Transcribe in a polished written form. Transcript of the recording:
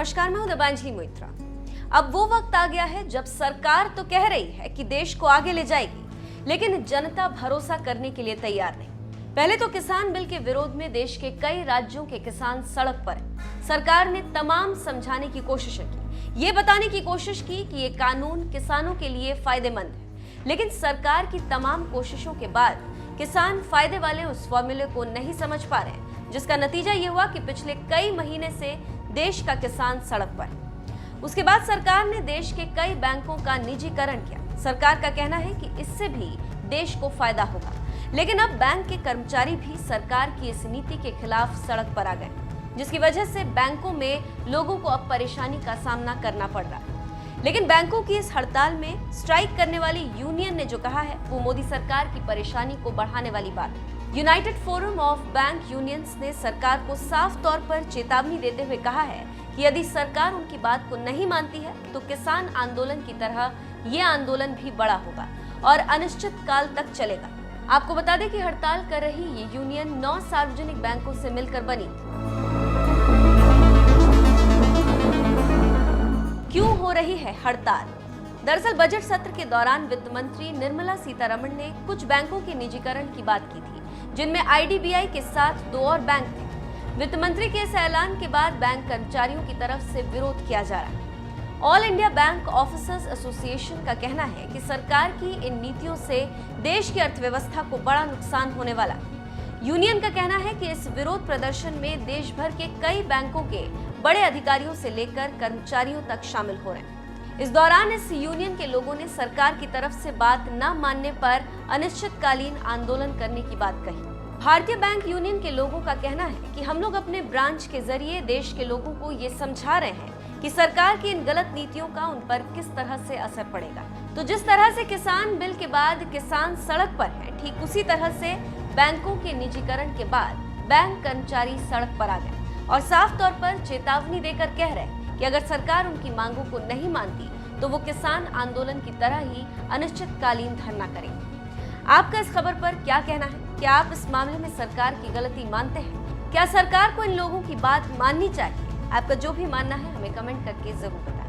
नमस्कार, मैं हूं दीपांजलि मोइत्रा। अब वो वक्त आ गया है जब सरकार तो कह रही है कि देश को आगे ले जाएगी, लेकिन जनता भरोसा करने के लिए तैयार नहीं। पहले तो किसान बिल के विरोध में देश के कई राज्यों के किसान सड़क पर हैं। सरकार ने तमाम समझाने की कोशिशें की, ये बताने की कोशिश की कि ये कानून किसानों के लिए फायदेमंद है, लेकिन सरकार की तमाम कोशिशों के बाद किसान फायदे वाले उस फॉर्मूले को नहीं समझ पा रहे हैं, जिसका नतीजा ये हुआ कि पिछले कई महीने से देश का किसान सड़क पर है। उसके बाद सरकार ने देश के कई बैंकों का निजीकरण किया। सरकार का कहना है कि इससे भी देश को फायदा होगा, लेकिन अब बैंक के कर्मचारी भी सरकार की इस नीति के खिलाफ सड़क पर आ गए, जिसकी वजह से बैंकों में लोगों को अब परेशानी का सामना करना पड़ रहा है। लेकिन बैंकों की इस हड़ताल में स्ट्राइक करने वाली यूनियन ने जो कहा है वो मोदी सरकार की परेशानी को बढ़ाने वाली बात है। United forum of bank unions ने सरकार को साफ तौर पर चेतावनी देते हुए कहा है कि यदि सरकार उनकी बात को नहीं मानती है तो किसान आंदोलन की तरह ये आंदोलन भी बड़ा होगा और अनिश्चित काल तक चलेगा। आपको बता दें कि हड़ताल कर रही ये यूनियन 9 सार्वजनिक बैंकों से मिलकर बनी। क्यों हो रही है हड़ताल? दरअसल बजट सत्र के दौरान वित्त मंत्री निर्मला सीतारमण ने कुछ बैंकों के निजीकरण की बात की थी, जिनमें आईडीबीआई के साथ 2 और बैंक थे। वित्त मंत्री के इस ऐलान के बाद बैंक कर्मचारियों की तरफ से विरोध किया जा रहा है। All India bank officers association का कहना है कि सरकार की इन नीतियों से देश की अर्थव्यवस्था को बड़ा नुकसान होने वाला है। यूनियन का कहना है कि इस विरोध प्रदर्शन में देश भर के कई बैंकों के बड़े अधिकारियों से लेकर कर्मचारियों तक शामिल हो रहे हैं। इस दौरान इस यूनियन के लोगों ने सरकार की तरफ से बात न मानने पर अनिश्चितकालीन आंदोलन करने की बात कही। भारतीय बैंक यूनियन के लोगों का कहना है कि हम लोग अपने ब्रांच के जरिए देश के लोगों को ये समझा रहे हैं कि सरकार की इन गलत नीतियों का उन पर किस तरह से असर पड़ेगा। तो जिस तरह से किसान बिल के बाद किसान सड़क पर हैं, ठीक उसी तरह से बैंकों के निजीकरण के बाद बैंक कर्मचारी सड़क पर आ गए और साफ तौर पर चेतावनी देकर कह रहे हैं कि अगर सरकार उनकी मांगों को नहीं मानती तो वो किसान आंदोलन की तरह ही अनिश्चितकालीन धरना करेंगे। आपका इस खबर पर क्या कहना है? क्या आप इस मामले में सरकार की गलती मानते हैं? क्या सरकार को इन लोगों की बात माननी चाहिए? आपका जो भी मानना है हमें कमेंट करके जरूर बताएं।